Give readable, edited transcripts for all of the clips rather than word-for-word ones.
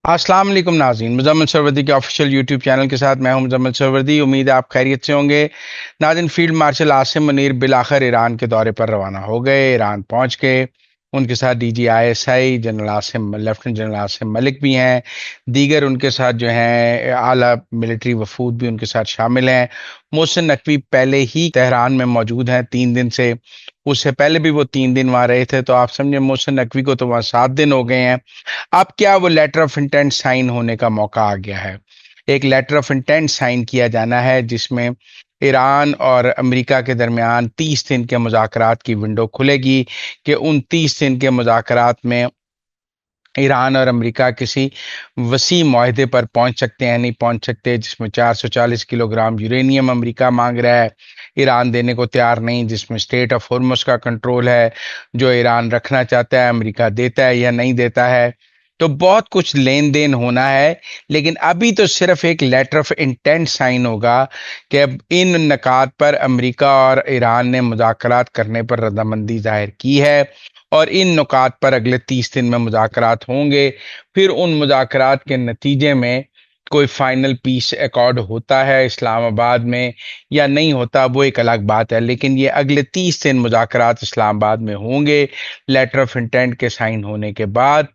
अस्सलाम वालेकुम नाज़रीन, मुज़म्मिल सरवरदी के ऑफिशियल यूट्यूब चैनल के साथ मैं हूं मुज़म्मिल सरवरदी। उम्मीद है आप खैरियत से होंगे। नाज़रीन, फील्ड मार्शल आसिम मुनीर बिलाखिर ईरान के दौरे पर रवाना हो गए, ईरान पहुंच गए। उनके साथ DGISI general Asim lieutenant general Asim Malik भी हैं। दीगर उनके साथ जो हैं आला मिलिट्री वफूद भी उनके साथ शामिल हैं। मोहसिन नकवी पहले ही तेहरान में मौजूद हैं 3 दिन से। उससे पहले भी वो 3 दिन वहां रहे थे, तो आप समझे मोहसिन नकवी को तो वहां 7 दिन हो गए हैं। अब क्या वो लेटर ऑफ इंटेंट साइन होने का मौका आ गया है। एक लेटर ऑफ इंटेंट साइन किया जाना है जिसमें ईरान और अमेरिका के दरमियान 30 दिन के मुज़ाकरात की विंडो खुलेगी कि उन 30 दिन के मुज़ाकरात में ईरान और अमेरिका किसी वसी माहदे पर पहुंच सकते हैं नहीं पहुंच सकते, जिसमें 440 किलोग्राम यूरेनियम अमेरिका मांग रहा है, ईरान देने को तैयार नहीं। जिसमें स्टेट ऑफ होर्मुज का कंट्रोल है, जो ईरान रखना चाहता है, अमेरिका देता है या नहीं देता है। तो बहुत कुछ लेन देन होना है। लेकिन अभी तो सिर्फ एक लेटर ऑफ इंटेंट साइन होगा कि अब इन नकात पर अमेरिका और ईरान ने मुज़ाकरात करने पर रजामंदी जाहिर की है, और इन नुकात पर अगले 30 दिन में मुज़ाकरात होंगे। फिर उन मुज़ाकरात के नतीजे में कोई फाइनल पीस अकॉर्ड होता है इस्लामाबाद में या नहीं होता, वो एक अलग बात है। लेकिन ये अगले 30 दिन मुज़ाकरात इस्लामाबाद में होंगे लेटर ऑफ इंटेंट के साइन होने के बाद,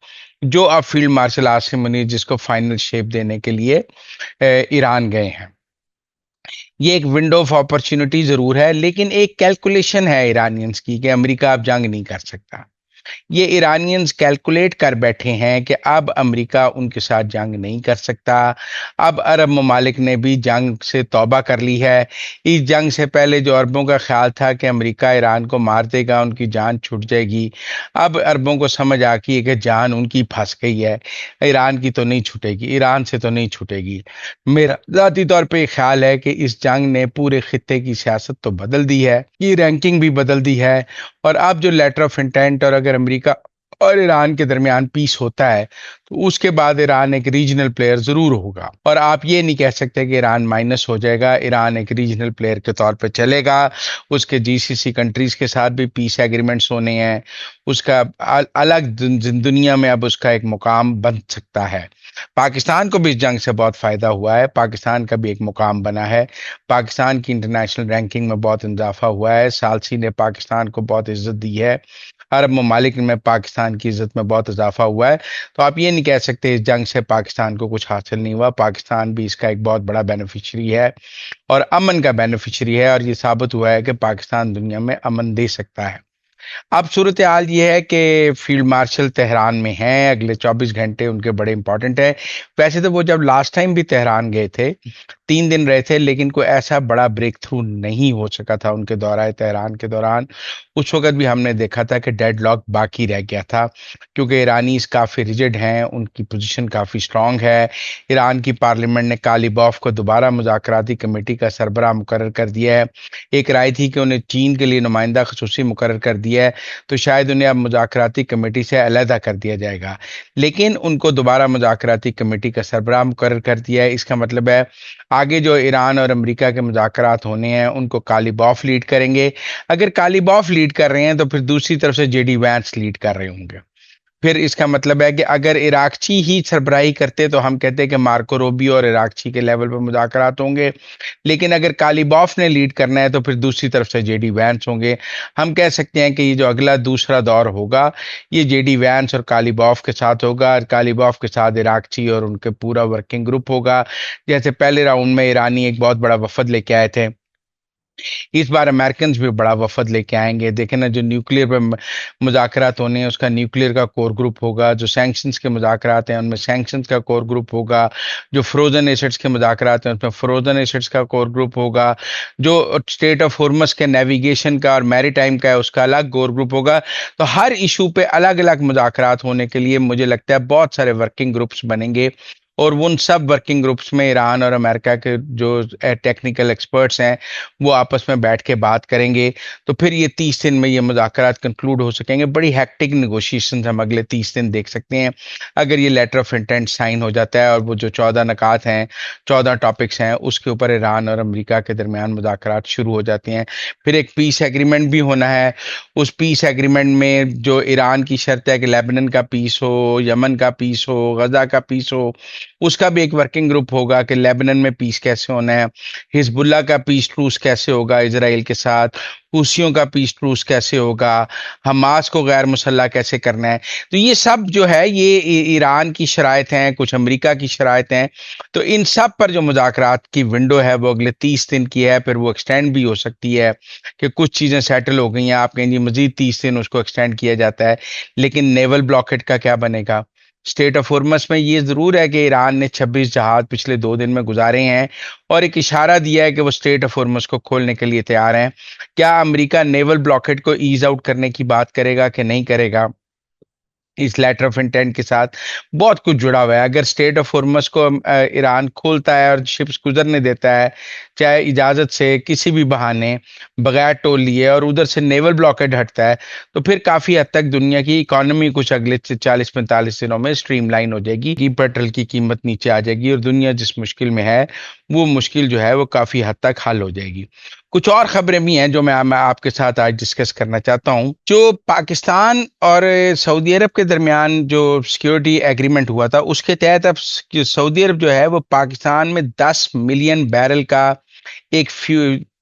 जो अब फील्ड मार्शल आसिम मुनीर जिसको फाइनल शेप देने के लिए ईरान गए हैं। ये एक विंडो ऑफ अपॉर्चुनिटी जरूर है, लेकिन एक कैलकुलेशन है ईरानियंस की कि अमेरिका अब जंग नहीं कर सकता। ये ईरानियंस कैलकुलेट कर बैठे हैं कि अब अमेरिका उनके साथ जंग नहीं कर सकता। अब अरब ममालिक ने भी जंग से तौबा कर ली है। इस जंग से पहले जो अरबों का ख्याल था कि अमेरिका ईरान को मार देगा, उनकी जान छूट जाएगी, अब अरबों को समझ आ गई है कि जान उनकी फंस गई है। ईरान की तो नहीं छूटेगी, ईरान से तो नहीं छूटेगी। मेरा ज़ाती तौर पे ख्याल है कि इस जंग ने पूरे खित्ते की सियासत तो बदल दी है, की रैंकिंग भी बदल दी है। और अब जो लेटर ऑफ इंटेंट, और अगर अमेरिका और ईरान के दरमियान पीस होता है तो उसके बाद ईरान एक रीजनल प्लेयर जरूर होगा। और आप ये नहीं कह सकते कि ईरान माइनस हो जाएगा, ईरान एक रीजनल प्लेयर के तौर पे चलेगा। उसके GCC कंट्रीज के साथ भी पीस एग्रीमेंट्स होने हैं। उसका अलग दुनिया में अब उसका एक मुकाम बन सकता है। पाकिस्तान को भी इस जंग से बहुत फायदा हुआ है, पाकिस्तान का भी एक मुकाम बना है। पाकिस्तान की इंटरनेशनल रैंकिंग में बहुत इजाफा हुआ है, सालसी ने पाकिस्तान को बहुत इज्जत दी है, अरब ममालिक में पाकिस्तान की इज्जत में बहुत इजाफा हुआ है। तो आप ये नहीं कह सकते इस जंग से पाकिस्तान को कुछ हासिल नहीं हुआ। पाकिस्तान भी इसका एक बहुत बड़ा बेनिफिशरी है और अमन का बेनिफिशरी है, और ये साबित हुआ है कि पाकिस्तान दुनिया में अमन दे सकता है। अब सूरत हाल ये है कि फील्ड मार्शल तेहरान में हैं, अगले 24 घंटे उनके बड़े इंपॉर्टेंट है। वैसे तो वो जब लास्ट टाइम भी तेहरान गए थे 3 दिन रहे थे, लेकिन कोई ऐसा बड़ा ब्रेक थ्रू नहीं हो सका था उनके दौरान तेहरान के दौरान। उस वक्त भी हमने देखा था कि डेड लॉक बाकी रह गया था, क्योंकि ईरानीज काफ़ी रिजिड हैं, उनकी पोजीशन काफ़ी स्ट्रांग है। ईरान की पार्लियामेंट ने कालीबॉफ को दोबारा मुज़ाकराती कमेटी का सरबराह मुकर्रर कर दिया है। एक राय थी कि उन्हें चीन के लिए नुमाइंदा खसूसी मुकर्रर कर दिया है, तो शायद उन्हें अब मुज़ाकराती कमेटी से अलहदा कर दिया जाएगा। लेकिन उनको दोबारा मुज़ाकराती कमेटी का सरबराह मुकर्रर कर दिया है। इसका मतलब है आगे जो ईरान और अमेरिका के मुज़ाकरात होने हैं उनको कालीबॉफ लीड करेंगे। अगर कालीबॉफ लीड कर रहे हैं तो फिर दूसरी तरफ से JD वैंस लीड कर रहे होंगे। फिर इसका मतलब है कि अगर इराकची ही सरबराही करते तो हम कहते हैं कि मार्को रूबियो और इराकची के लेवल पर मुज़ाकरात होंगे। लेकिन अगर कालीबॉफ ने लीड करना है तो फिर दूसरी तरफ से JD वैंस होंगे। हम कह सकते हैं कि ये जो अगला दूसरा दौर होगा ये JD वैंस और कालीबॉफ के साथ होगा, और कालीबॉफ के साथ इराकची और उनके पूरा वर्किंग ग्रुप होगा। जैसे पहले राउंड में ईरानी एक बहुत बड़ा वफद लेके आए थे, इस बार अमेरिकन भी बड़ा वफद लेके आएंगे। देखें ना, जो न्यूक्लियर पे मुज़ाकरात होने हैं उसका न्यूक्लियर का कोर ग्रुप होगा, जो सैंक्शंस के मुज़ाकरात हैं उनमें सैंक्शंस का कोर ग्रुप होगा, जो फ्रोजन एसेट्स के मुज़ाकरात हैं उसमें फ्रोजन एसेट्स का कोर ग्रुप होगा, जो स्टेट ऑफ हॉर्मस के नेविगेशन का और मैरीटाइम का है उसका अलग कोर ग्रुप होगा। तो हर इशू पे अलग अलग मुज़ाकरात होने के लिए मुझे लगता है बहुत सारे वर्किंग ग्रुप्स बनेंगे, اور उन सब वर्किंग ग्रुप्स में ईरान और अमेरिका के जो टेक्निकल एक्सपर्ट्स हैं वो आपस में बैठ के बात करेंगे, तो फिर ये 30 दिन में ये मुज़ाकरात कंक्लूड हो सकेंगे। बड़ी हैक्टिक नेगोशिएशन हम अगले 30 दिन देख सकते हैं अगर ये लेटर ऑफ इंटेंट साइन हो जाता है और वो जो 14 नकात हैं, 14 टॉपिक्स हैं, उसके ऊपर ईरान और अमेरिका के दरमियान मुज़ाकरात शुरू हो जाते हैं। फिर एक पीस एग्रीमेंट भी होना है। उस पीस एग्रीमेंट में जो ईरान की शर्त है कि लेबनान का पीस हो, यमन का पीस हो, गजा का पीस हो, उसका भी एक वर्किंग ग्रुप होगा कि लेबनान में पीस कैसे होना है, हिजबुल्ला का पीस ट्रूस कैसे होगा इसराइल के साथ, हुसियों का पीस ट्रूस कैसे होगा, हमास को गैर मुसल्ला कैसे करना है। तो ये सब जो है ये ईरान की शराइत हैं, कुछ अमेरिका की शराइत हैं। तो इन सब पर जो मुज़ाकरात की विंडो है वो अगले 30 दिन की है, फिर वो एक्सटेंड भी हो सकती है कि कुछ चीज़ें सेटल हो गई हैं, आप कहेंगे मजीद 30 दिन उसको एक्सटेंड किया जाता है। लेकिन नेवल ब्लॉकेट का क्या बनेगा? स्टेट ऑफ होर्मस में ये जरूर है कि ईरान ने 26 जहाज पिछले 2 दिन में गुजारे हैं और एक इशारा दिया है कि वो स्टेट ऑफ होर्मस को खोलने के लिए तैयार हैं। क्या अमेरिका नेवल ब्लॉकेट को ईज आउट करने की बात करेगा कि नहीं करेगा? इस लेटर ऑफ इंटेंट के साथ बहुत कुछ जुड़ा हुआ है। अगर स्टेट ऑफ होर्मस को ईरान खोलता है और शिप्स गुजरने देता है, चाहे इजाजत से किसी भी बहाने बगैर टोल लिए, और उधर से नेवल ब्लॉकेड हटता है, तो फिर काफी हद तक दुनिया की इकोनॉमी कुछ अगले 40-45 दिनों में स्ट्रीमलाइन हो जाएगी कि पेट्रोल की कीमत नीचे आ जाएगी और दुनिया जिस मुश्किल में है वो मुश्किल जो है वो काफी हद तक हल हो जाएगी। कुछ और खबरें भी हैं जो मैं आपके साथ आज डिस्कस करना चाहता हूं। जो पाकिस्तान और सऊदी अरब के दरमियान जो सिक्योरिटी एग्रीमेंट हुआ था उसके तहत अब सऊदी अरब जो है वो पाकिस्तान में 10 मिलियन बैरल का एक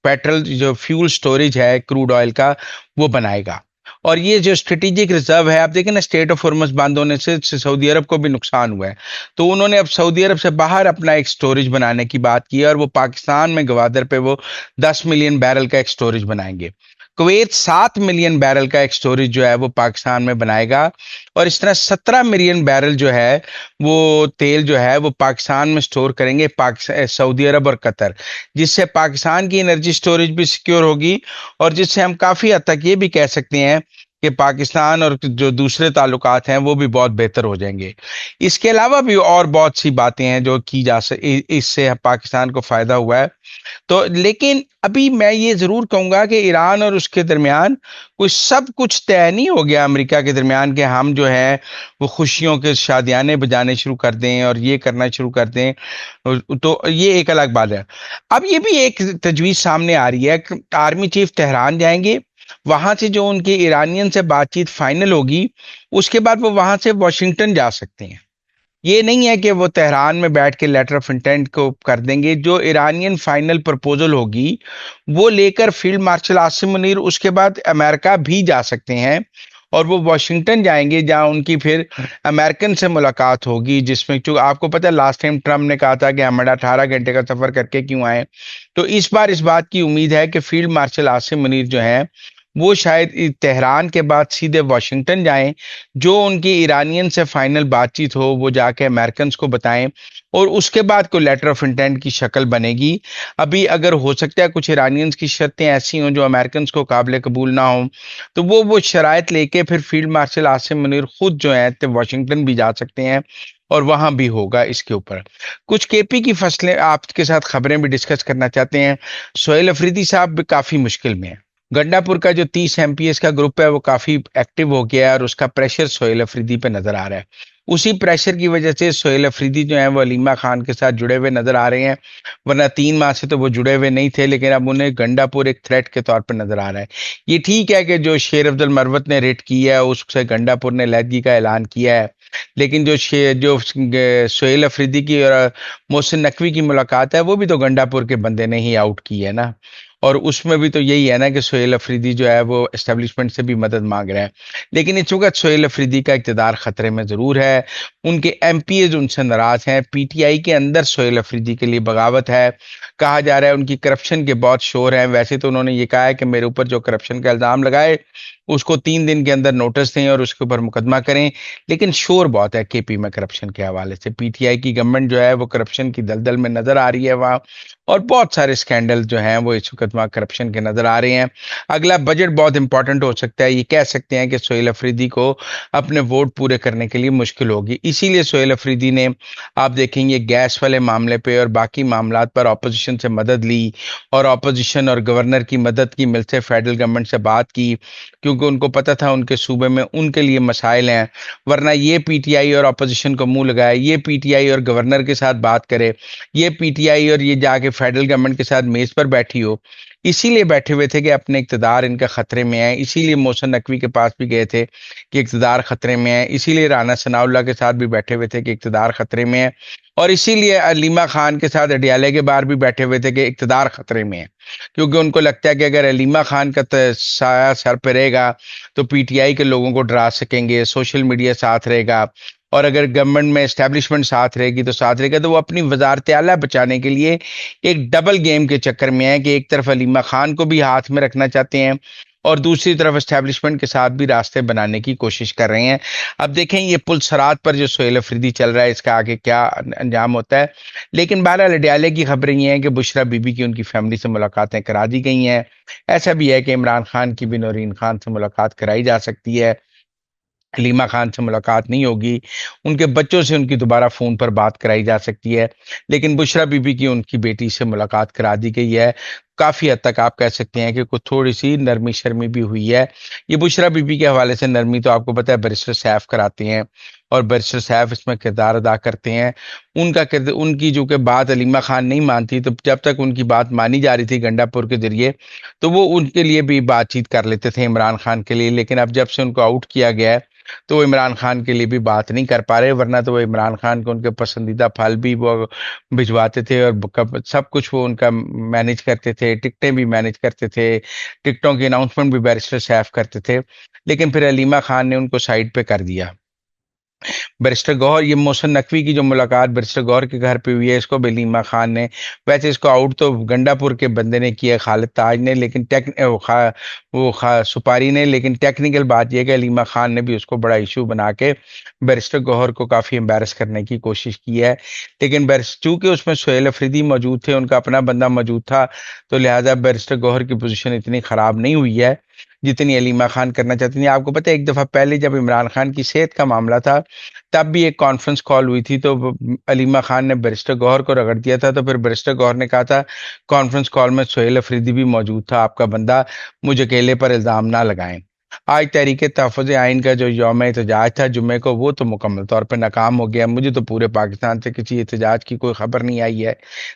पेट्रोल जो फ्यूल स्टोरेज है क्रूड ऑयल का वो बनाएगा। और ये जो स्ट्रेटेजिक रिजर्व है, आप देखें ना, स्टेट ऑफ हॉर्मस बंद होने से सऊदी अरब को भी नुकसान हुआ है, तो उन्होंने अब सऊदी अरब से बाहर अपना एक स्टोरेज बनाने की बात की है और वो पाकिस्तान में गवादर पे वो 10 मिलियन बैरल का एक स्टोरेज बनाएंगे। कुवैत 7 मिलियन बैरल का एक स्टोरेज जो है वो पाकिस्तान में बनाएगा और इस तरह 17 मिलियन बैरल जो है वो तेल जो है वो पाकिस्तान में स्टोर करेंगे पाकिस्तान, सऊदी अरब और कतर, जिससे पाकिस्तान की एनर्जी स्टोरेज भी सिक्योर होगी और जिससे हम काफी हद तक ये भी कह सकते हैं कि पाकिस्तान और जो दूसरे ताल्लुकात हैं वो भी बहुत बेहतर हो जाएंगे। इसके अलावा भी और बहुत सी बातें हैं जो की जा इससे पाकिस्तान को फायदा हुआ है। तो लेकिन अभी मैं ये जरूर कहूंगा कि ईरान और उसके दरमियान कुछ सब कुछ तय नहीं हो गया अमेरिका के दरमियान कि हम जो है वो खुशियों के शादियाने बजाने शुरू कर दें और ये करना शुरू कर दें। तो ये एक अलग बात है। अब ये भी एक तजवीज सामने आ रही है कि आर्मी चीफ तेहरान जाएंगे, वहां से जो उनकी ईरानियन से बातचीत फाइनल होगी उसके बाद वो वहां से वॉशिंगटन जा सकते हैं। ये नहीं है कि वो तेहरान में बैठ के लेटर ऑफ इंटेंट को कर देंगे, जो ईरानियन फाइनल प्रपोजल होगी वो लेकर फील्ड मार्शल आसिम मुनीर उसके बाद अमेरिका भी जा सकते हैं और वो वॉशिंगटन जाएंगे जहां उनकी फिर अमेरिकन से मुलाकात होगी, जिसमें जो आपको पता है लास्ट टाइम ट्रम्प ने कहा था कि हम 18 घंटे का सफर करके क्यों आए। तो इस बार इस बात की उम्मीद है कि फील्ड मार्शल आसिम मुनीर जो है वो शायद तेहरान के बाद सीधे वॉशिंगटन जाएं, जो उनकी ईरानियन से फाइनल बातचीत हो वो जाके अमेरिकन को बताएं और उसके बाद कोई लेटर ऑफ इंटेंट की शक्ल बनेगी। अभी अगर हो सकता है कुछ ईरानियंस की शर्तें ऐसी हों जो अमेरिकन को काबिल कबूल ना हो, तो वो शराइत लेके फिर फील्ड मार्शल आसिम मुनीर खुद जो है तो वाशिंगटन भी जा सकते हैं और वहां भी होगा इसके ऊपर। कुछ केपी की फसलें आपके साथ खबरें भी डिस्कस करना चाहते हैं। सोहेल अफरीदी साहब भी काफी मुश्किल में है। गंडापुर का जो 30 एमपीएस का ग्रुप है वो काफी एक्टिव हो गया है और उसका प्रेशर सोहेल अफरीदी पे नजर आ रहा है। उसी प्रेशर की वजह से सोहेल अफरीदी जो है वो अलीमा खान के साथ जुड़े हुए नजर आ रहे हैं, वरना 3 माह से तो वो जुड़े हुए नहीं थे, लेकिन अब उन्हें गंडापुर एक थ्रेट के तौर पर नजर आ रहा है। ये ठीक है कि जो शेर अब्दुल मरवत ने रेड किया है उससे गंडापुर ने लहदगी का ऐलान किया है, लेकिन जो सोहेल अफरीदी की और मोहसिन नकवी की मुलाकात है वो भी तो गंडापुर के बंदे ने ही आउट की है ना, और उसमें भी तो यही है ना कि सोहेल अफरीदी जो है वो एस्टेब्लिशमेंट से भी मदद मांग रहा है। लेकिन इस वक्त सोहेल अफरीदी का इक़्तिदार खतरे में जरूर है, उनके एमपीएज उनसे नाराज हैं, पीटीआई के अंदर सोहेल अफरीदी के लिए बगावत है, कहा जा रहा है उनकी करप्शन के बहुत शोर हैं। वैसे तो उन्होंने ये कहा है कि मेरे ऊपर जो करप्शन का इल्जाम लगाए उसको 3 दिन के अंदर नोटिस दें और उसके ऊपर मुकदमा करें, लेकिन शोर बहुत है केपी में करप्शन के हवाले से। पीटीआई की गवर्नमेंट जो है वो करप्शन की दलदल में नजर आ रही है वहाँ, اور بہت سارے اسکینڈل جو ہیں وہ اس وقت وہاں کرپشن کے نظر آ رہے ہیں۔ اگلا بجٹ بہت امپورٹنٹ ہو سکتا ہے، یہ کہہ سکتے ہیں کہ سہیل افریدی کو اپنے ووٹ پورے کرنے کے لیے مشکل ہوگی، اسی لیے سہیل افریدی نے آپ دیکھیں گے گیس والے معاملے پہ اور باقی معاملات پر اپوزیشن سے مدد لی، اور اپوزیشن اور گورنر کی مدد کی، مل سے فیڈرل گورنمنٹ سے بات کی، کیونکہ ان کو پتہ تھا ان کے صوبے میں ان کے لیے مسائل ہیں، ورنہ یہ پی ٹی آئی اور اپوزیشن کو منہ لگائے، یہ پی ٹی آئی اور گورنر کے ساتھ بات کرے، یہ پی ٹی آئی اور یہ جا کے فیڈرل گورنمنٹ کے ساتھ میز پر بیٹھی ہو، اسی لیے بیٹھے ہوئے تھے کہ اپنے اقتدار ان کا خطرے میں ہے، اسی لیے محسن نقوی کے پاس بھی گئے تھے کہ اقتدار خطرے میں ہے، اسی لیے رانا ثناء اللہ کے ساتھ بھی بیٹھے ہوئے تھے کہ اقتدار خطرے میں ہے، اور اسی لیے علیمہ خان کے ساتھ اڈیالے کے باہر بھی بیٹھے ہوئے تھے کہ اقتدار خطرے میں ہے، کیونکہ ان کو لگتا ہے کہ اگر علیمہ خان کا سایہ سر پہ رہے گا تو پی ٹی آئی کے لوگوں کو ڈرا سکیں گے، سوشل میڈیا ساتھ رہے گا، اور اگر گورنمنٹ میں اسٹیبلشمنٹ ساتھ رہے گی تو ساتھ رہے گا، تو وہ اپنی وزارت اعلیٰ بچانے کے لیے ایک ڈبل گیم کے چکر میں ہے کہ ایک طرف علیمہ خان کو بھی ہاتھ میں رکھنا چاہتے ہیں اور دوسری طرف اسٹیبلشمنٹ کے ساتھ بھی راستے بنانے کی کوشش کر رہے ہیں۔ اب دیکھیں یہ پل سرات پر جو سہیل افریدی چل رہا ہے اس کا آگے کیا انجام ہوتا ہے، لیکن بہرحال اڈیالے کی خبریں یہ ہیں کہ بشرا بی بی کی ان کی فیملی سے ملاقاتیں کرا دی گئی ہیں، ایسا بھی ہے کہ عمران خان کی بھی نورین خان سے ملاقات کرائی جا سکتی ہے، حلیمہ خان سے ملاقات نہیں ہوگی، ان کے بچوں سے ان کی دوبارہ فون پر بات کرائی جا سکتی ہے، لیکن بشرا بی بی کی ان کی بیٹی سے ملاقات کرا دی گئی ہے، کافی حد تک آپ کہہ سکتے ہیں کہ کچھ تھوڑی سی نرمی شرمی بھی ہوئی ہے۔ یہ بشرا بی بی کے حوالے سے نرمی تو آپ کو پتہ ہے بیرسٹر سیف کراتے ہیں، اور بیرسٹر سیف اس میں کردار ادا کرتے ہیں، ان کی جو کہ بات علیمہ خان نہیں مانتی، تو جب تک ان کی بات مانی جا رہی تھی گنڈا پور کے ذریعے تو وہ ان کے لیے بھی بات چیت کر لیتے تھے عمران خان کے لیے، لیکن اب جب سے ان کو آؤٹ کیا گیا ہے تو وہ عمران خان کے لیے بھی بات نہیں کر پا رہے، ورنہ تو وہ عمران خان کو ان کے پسندیدہ پھل بھی وہ بھجواتے تھے، اور سب کچھ وہ ان کا مینج کرتے تھے، ٹکٹیں بھی مینج کرتے تھے، ٹکٹوں کی اناؤنسمنٹ بھی بیرسٹر سیف کرتے تھے، لیکن پھر علیمہ خان نے ان کو سائڈ پہ کر دیا۔ بیرسٹر گوہر، یہ محسن نقوی کی جو ملاقات بیرسٹر گوہر کے گھر پہ ہوئی ہے، اس کو علیمہ خان نے، ویسے اس کو آؤٹ تو گنڈا پور کے بندے نے کیا خالد تاج نے، لیکن سپاری نے، لیکن ٹیکنیکل بات یہ کہ علیمہ خان نے بھی اس کو بڑا ایشو بنا کے بیرسٹر گوہر کو کافی امبیرس کرنے کی کوشش کی ہے، لیکن چونکہ اس میں سہیل افریدی موجود تھے، ان کا اپنا بندہ موجود تھا، تو لہٰذا بیرسٹر گوہر کی پوزیشن اتنی خراب نہیں ہوئی ہے جتنی علیمہ خان کرنا چاہتی تھیں۔ آپ کو پتہ ہے ایک دفعہ پہلے جب عمران خان کی صحت کا معاملہ تھا تب بھی ایک کانفرنس کال ہوئی تھی، تو علیمہ خان نے بیرسٹر گوہر کو رگڑ دیا تھا، تو پھر بیرسٹر گوہر نے کہا تھا کانفرنس کال میں سہیل افریدی بھی موجود تھا، آپ کا بندہ، مجھ اکیلے پر الزام نہ لگائیں۔ آج تحریک تحفظ آئین کا جو یوم احتجاج تھا جمعے کو، وہ تو مکمل طور پہ ناکام ہو گیا، مجھے تو پورے پاکستان سے کسی احتجاج کی کوئی خبر نہیں آئی ہے،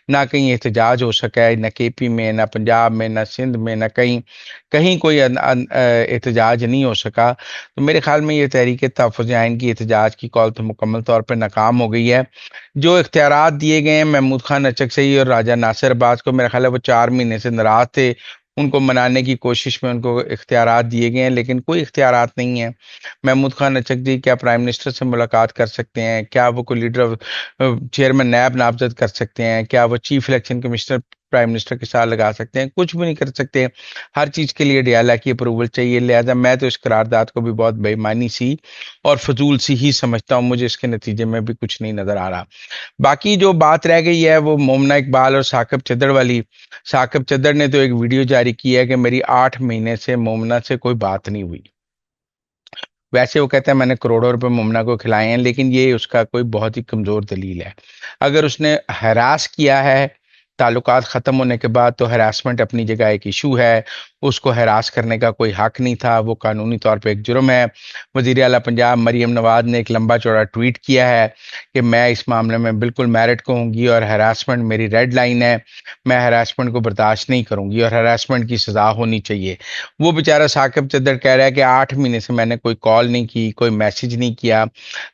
نہ کہیں احتجاج ہو سکا ہے، نہ کے پی میں، نہ پنجاب میں، نہ سندھ میں، نہ کہیں کوئی احتجاج نہیں ہو سکا، تو میرے خیال میں یہ تحریک تحفظ آئین کی احتجاج کی کال تو مکمل طور پہ ناکام ہو گئی ہے۔ جو اختیارات دیے گئے ہیں محمود خان اچکزئی اور راجہ ناصر عباس کو، میرا خیال ہے وہ 4 مہینے سے ناراض تھے، ان کو منانے کی کوشش میں ان کو اختیارات دیے گئے ہیں، لیکن کوئی اختیارات نہیں ہیں۔ محمود خان اچکزئی کیا پرائم منسٹر سے ملاقات کر سکتے ہیں؟ کیا وہ کوئی لیڈر چیئرمین نیب نامزد کر سکتے ہیں؟ کیا وہ chief election commissioner prime minister کے ساتھ لگا سکتے ہیں؟ کچھ بھی نہیں کر سکتے، ہر چیز کے لیے ڈیالہ کی اپروول چاہیے، لہذا میں تو اس قرارداد کو بھی بہت بے معنی سی اور فضول سی ہی سمجھتا ہوں، مجھے اس کے نتیجے میں بھی کچھ نہیں نظر آ رہا۔ باقی جو بات رہ گئی ہے وہ مومنہ اقبال اور ثاقب چدر والی۔ ثاقب چدر نے تو ایک ویڈیو جاری کی ہے کہ میری 8 مہینے سے مومنہ سے کوئی بات نہیں ہوئی، ویسے وہ کہتے ہیں میں نے کروڑوں روپے مومنہ کو کھلائے ہیں، لیکن یہ اس کا کوئی بہت ہی کمزور دلیل ہے۔ اگر اس نے ہراس کیا ہے تعلقات ختم ہونے کے بعد تو ہراسمنٹ اپنی جگہ ایک ایشو ہے، اس کو ہراس کرنے کا کوئی حق نہیں تھا، وہ قانونی طور پہ ایک جرم ہے۔ وزیر اعلیٰ پنجاب مریم نواز نے ایک لمبا چوڑا ٹویٹ کیا ہے کہ میں اس معاملے میں بالکل میرٹ کو ہوں گی اور ہراسمنٹ میری ریڈ لائن ہے، میں ہراسمنٹ کو برداشت نہیں کروں گی اور ہراسمنٹ کی سزا ہونی چاہیے۔ وہ بیچارہ ثاقب چدر کہہ رہا ہے کہ 8 مہینے سے میں نے کوئی کال نہیں کی، کوئی میسج نہیں کیا۔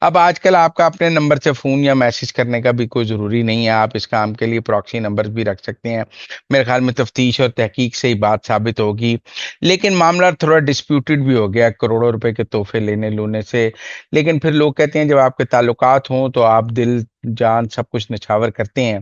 اب آج کل آپ کا اپنے نمبر سے فون یا میسج کرنے کا بھی کوئی ضروری نہیں ہے، آپ اس کام کے لیے پراکسی نمبر بھی رکھ سکتے ہیں، میرے خیال میں تفتیش اور تحقیق سے ہی بات ثابت ہوگی۔ لیکن معاملہ تھوڑا ڈسپیوٹڈ بھی ہو گیا کروڑوں روپے کے تحفے لینے لونے سے، لیکن پھر لوگ کہتے ہیں جب آپ کے تعلقات ہوں تو آپ دل جان سب کچھ نچھاور کرتے ہیں،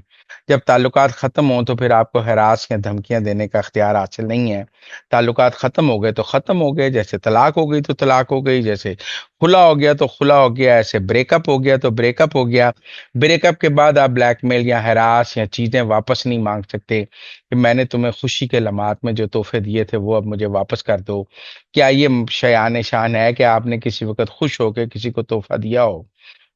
جب تعلقات ختم ہوں تو پھر آپ کو ہراس یا دھمکیاں دینے کا اختیار حاصل نہیں ہے۔ تعلقات ختم ہو گئے تو ختم ہو گئے، جیسے طلاق ہو گئی تو طلاق ہو گئی، جیسے کھلا ہو گیا تو کھلا ہو گیا، ایسے بریک اپ ہو گیا تو بریک اپ ہو گیا۔ بریک اپ کے بعد آپ بلیک میل یا ہراس یا چیزیں واپس نہیں مانگ سکتے کہ میں نے تمہیں خوشی کے لمحات میں جو تحفے دیے تھے وہ اب مجھے واپس کر دو۔ کیا یہ شایان شان ہے کہ آپ نے کسی وقت خوش ہو کے کسی کو تحفہ دیا ہو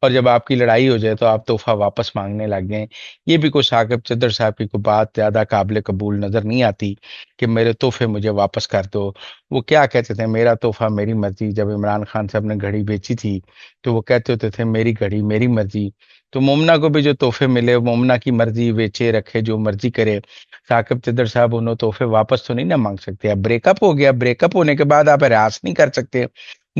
اور جب آپ کی لڑائی ہو جائے تو آپ تحفہ واپس مانگنے لگ گئے؟ یہ بھی کوئی ثاقب چدر صاحب کی کوئی بات زیادہ قابل قبول نظر نہیں آتی کہ میرے تحفے مجھے واپس کر دو۔ وہ کیا کہتے تھے، میرا تحفہ میری مرضی۔ جب عمران خان صاحب نے گھڑی بیچی تھی تو وہ کہتے ہوتے تھے میری گھڑی میری مرضی۔ تو مومنہ کو بھی جو تحفے ملے مومنہ کی مرضی، بیچے رکھے جو مرضی کرے۔ ثاقب چدر صاحب انہوں تحفے واپس تو نہیں نہ مانگ سکتے۔ اب بریک اپ ہو گیا، بریک اپ ہونے کے بعد آپ ہراس نہیں کر سکتے۔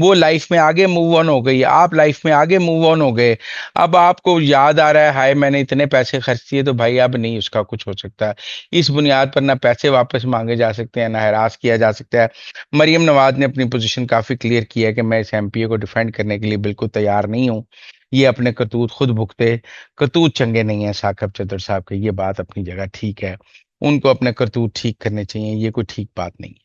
وہ لائف میں آگے موو آن ہو گئی، آپ لائف میں آگے موو آن ہو گئے۔ اب آپ کو یاد آ رہا ہے ہائے میں نے اتنے پیسے خرچ کیے، تو بھائی اب نہیں اس کا کچھ ہو سکتا۔ اس بنیاد پر نہ پیسے واپس مانگے جا سکتے ہیں، نہ ہراس کیا جا سکتا ہے۔ مریم نواز نے اپنی پوزیشن کافی کلیئر کی ہے کہ میں اس ایم پی اے کو ڈیفینڈ کرنے کے لیے بالکل تیار نہیں ہوں۔ یہ اپنے کرتوت خود بھگتے، کرتوت چنگے نہیں ہیں ثاقب چودھری صاحب کے، یہ بات اپنی جگہ ٹھیک ہے، ان کو اپنے کرتوت ٹھیک کرنے چاہیے، یہ کوئی ٹھیک بات نہیں ہے۔